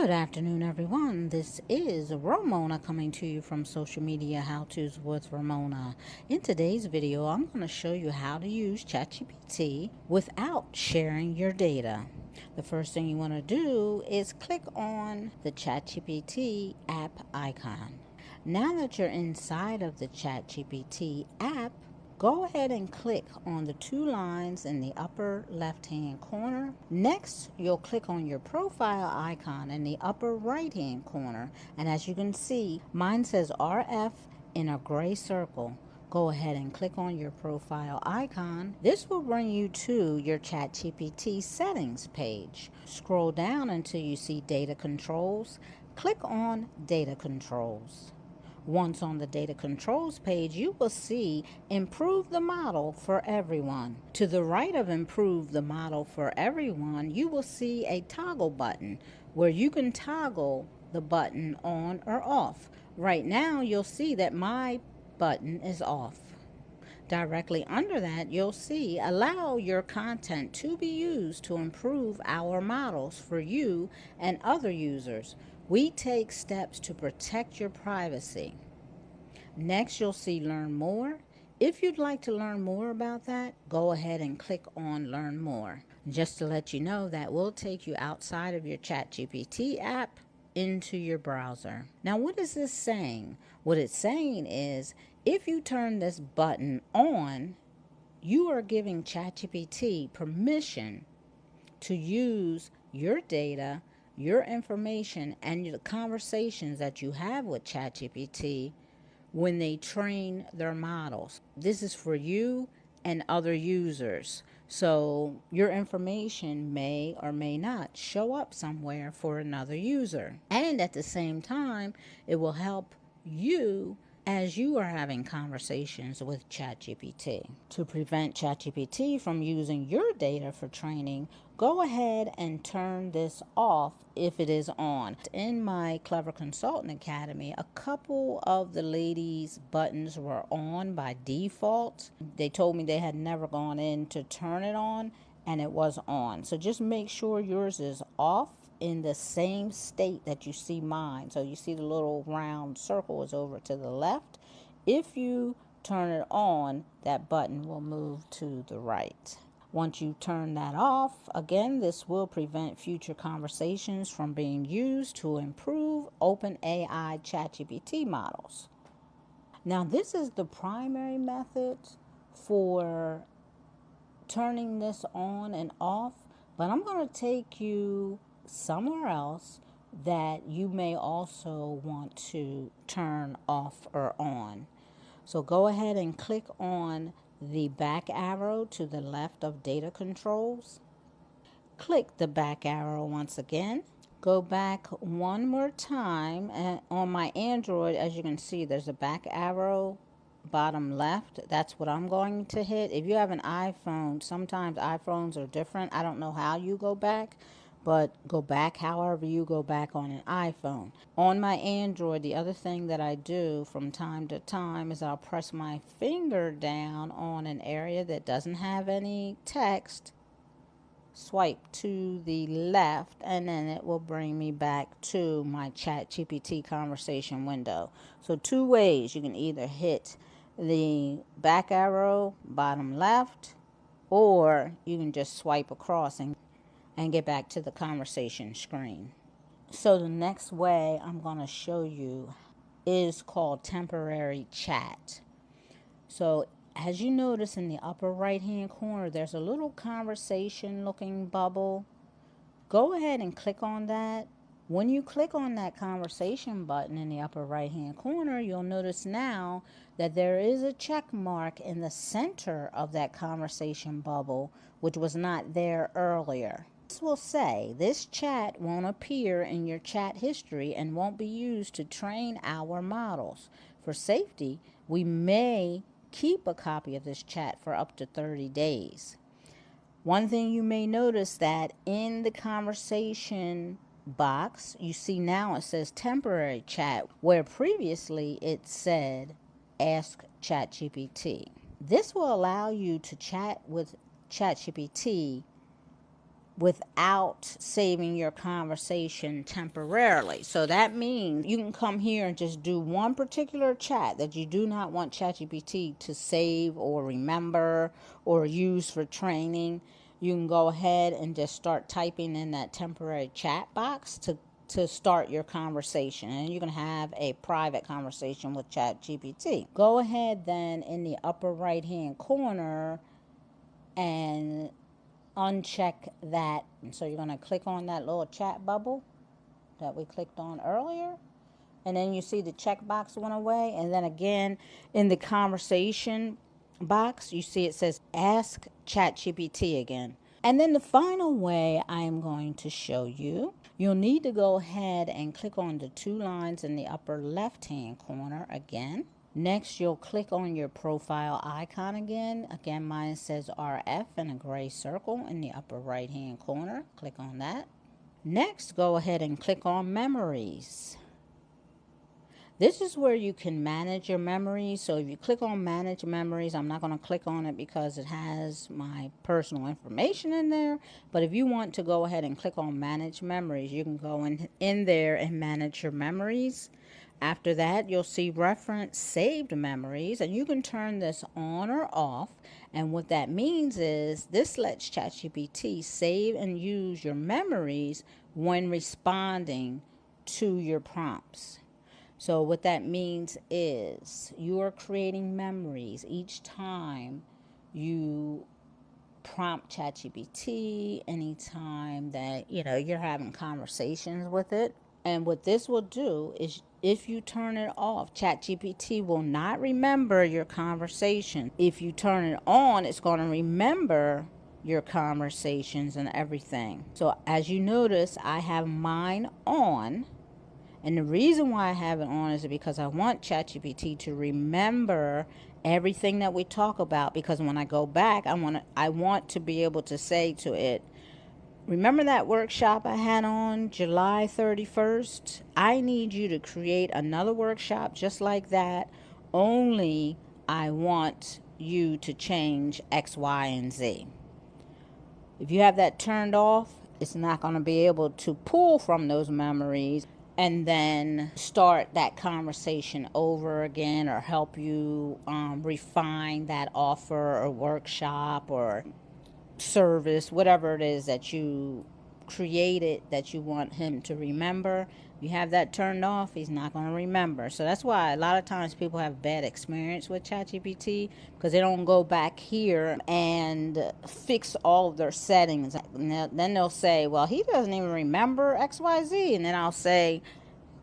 Good afternoon, everyone. This is Ramona coming to you from Social Media How To's with Ramona. In today's video, I'm going to show you how to use ChatGPT without sharing your data. The first thing you want to do is click on the ChatGPT app icon. Now that you're inside of the ChatGPT app, go ahead and click on the two lines in the upper left hand corner. Next, you'll click on your profile icon in the upper right hand corner. And as you can see, mine says RF in a gray circle. Go ahead and click on your profile icon. This will bring you to your ChatGPT settings page. Scroll down until you see data controls. Click on data controls. Once on the data controls page, you will see improve the model for everyone. To the right of improve the model for everyone, you will see a toggle button where you can toggle the button on or off. Right now, you'll see that my button is off. Directly under that, you'll see allow your content to be used to improve our models for you and other users. We take steps to protect your privacy. Next, you'll see learn more. If you'd like to learn more about that, go ahead and click on learn more. Just to let you know, that will take you outside of your ChatGPT app into your browser. Now, what is this saying? What it's saying is if you turn this button on, you are giving ChatGPT permission to use your data, your information, and the conversations that you have with ChatGPT when they train their models. This is for you and other users. So your information may or may not show up somewhere for another user. And at the same time, it will help you as you are having conversations with ChatGPT. To prevent ChatGPT from using your data for training, go ahead and turn this off if it is on. In my Clever Consultant Academy, a couple of the ladies' buttons were on by default. They told me they had never gone in to turn it on, and it was on. So just make sure yours is off in the same state that you see mine. So you see the little round circle is over to the left. If you turn it on, that button will move to the right. Once you turn that off, again, this will prevent future conversations from being used to improve OpenAI ChatGPT models. Now, this is the primary method for turning this on and off, but I'm going to take you somewhere else that you may also want to turn off or on. So go ahead and click on the back arrow to the left of data controls. Click the back arrow once again. Go back one more time, and on my Android, as you can see, there's a back arrow bottom left. That's what I'm going to hit. If you have an iPhone, sometimes iPhones are different. I don't know how you go back, but go back however you go back on an iPhone. On my Android, the other thing that I do from time to time is I'll press my finger down on an area that doesn't have any text, swipe to the left, and then it will bring me back to my ChatGPT conversation window. So two ways. You can either hit the back arrow bottom left, or you can just swipe across and get back to the conversation screen. So the next way I'm going to show you is called temporary chat. So as you notice in the upper right hand corner, there's a little conversation looking bubble. Go ahead and click on that. When you click on that conversation button in the upper right hand corner, you'll notice now that there is a check mark in the center of that conversation bubble, which was not there earlier. This will say this chat won't appear in your chat history and won't be used to train our models. For safety, we may keep a copy of this chat for up to 30 days. One thing you may notice that in the conversation box, you see now it says temporary chat, where previously it said ask ChatGPT. This will allow you to chat with ChatGPT without saving your conversation temporarily. So that means you can come here and just do one particular chat that you do not want ChatGPT to save or remember or use for training. You can go ahead and just start typing in that temporary chat box to start your conversation, and you can have a private conversation with ChatGPT. Go ahead then in the upper right hand corner and uncheck that. And so you're going to click on that little chat bubble that we clicked on earlier, and then you see the checkbox went away, and then again in the conversation box you see it says ask ChatGPT again. And then the final way I am going to show you, you'll need to go ahead and click on the two lines in the upper left hand corner again. Next, you'll click on your profile icon again. Again, mine says RF in a gray circle in the upper right hand corner. Click on that. Next, go ahead and click on memories. This is where you can manage your memories. So if you click on manage memories, I'm not going to click on it because it has my personal information in there. But if you want to go ahead and click on manage memories, you can go in there and manage your memories. After that, you'll see reference saved memories, and you can turn this on or off. And what that means is this lets ChatGPT save and use your memories when responding to your prompts. So what that means is you are creating memories each time you prompt ChatGPT, anytime that you're having conversations with it. And what this will do is if you turn it off, ChatGPT will not remember your conversation. If you turn it on, it's going to remember your conversations and everything. So as you notice, I have mine on. And the reason why I have it on is because I want ChatGPT to remember everything that we talk about, because when I go back, I want to be able to say to it, remember that workshop I had on July 31st? I need you to create another workshop just like that, only I want you to change X, Y, and Z. If you have that turned off, it's not going to be able to pull from those memories and then start that conversation over again, or help you refine that offer or workshop or service, whatever it is that you created that you want him to remember. You have that turned off, he's not going to remember. So that's why a lot of times people have bad experience with ChatGPT, because they don't go back here and fix all of their settings. Then they'll say, well, he doesn't even remember XYZ. And then I'll say,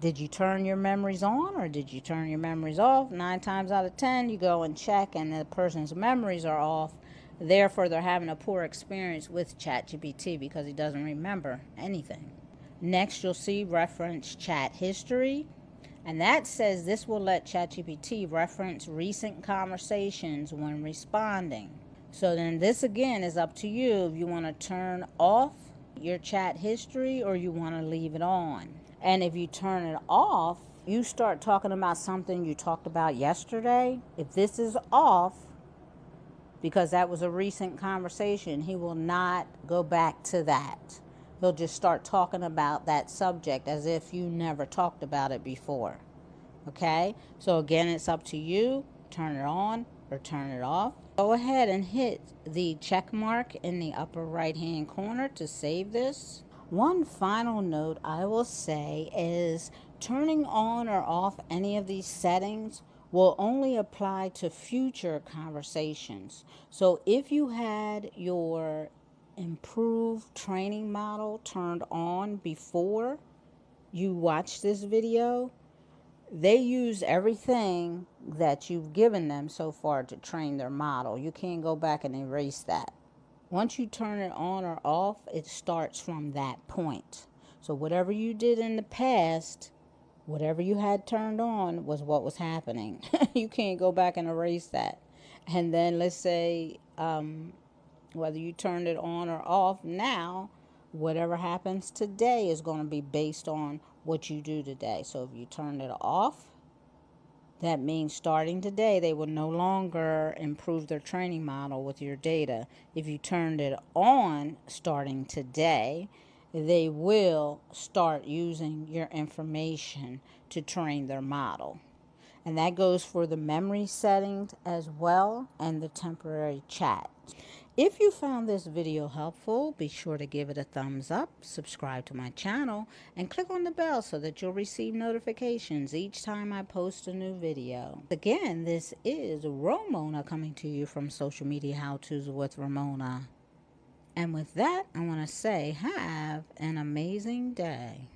did you turn your memories on or did you turn your memories off? 9 times out of 10, you go and check and the person's memories are off. Therefore, they're having a poor experience with ChatGPT because he doesn't remember anything. Next, you'll see reference chat history. And that says this will let ChatGPT reference recent conversations when responding. So then this again is up to you if you want to turn off your chat history or you want to leave it on. And if you turn it off, you start talking about something you talked about yesterday. If this is off, because that was a recent conversation, he will not go back to that. He'll just start talking about that subject as if you never talked about it before. Okay? So again, it's up to you. Turn it on or turn it off. Go ahead and hit the check mark in the upper right hand corner to save this. One final note I will say is turning on or off any of these settings will only apply to future conversations. So if you had your improved training model turned on before you watched this video, they use everything that you've given them so far to train their model. You can't go back and erase that. Once you turn it on or off, it starts from that point. So whatever you did in the past, whatever you had turned on was what was happening. You can't go back and erase that. And then let's say whether you turned it on or off, now whatever happens today is going to be based on what you do today. So if you turn it off, That means starting today, they will no longer improve their training model with your data. If you turned it on starting today, they will start using your information to train their model. And that goes for the memory settings as well and the temporary chat. If you found this video helpful, be sure to give it a thumbs up, subscribe to my channel, and click on the bell so that you'll receive notifications each time I post a new video. Again, this is Ramona coming to you from Social Media How-Tos with Ramona. And with that, I want to say have an amazing day.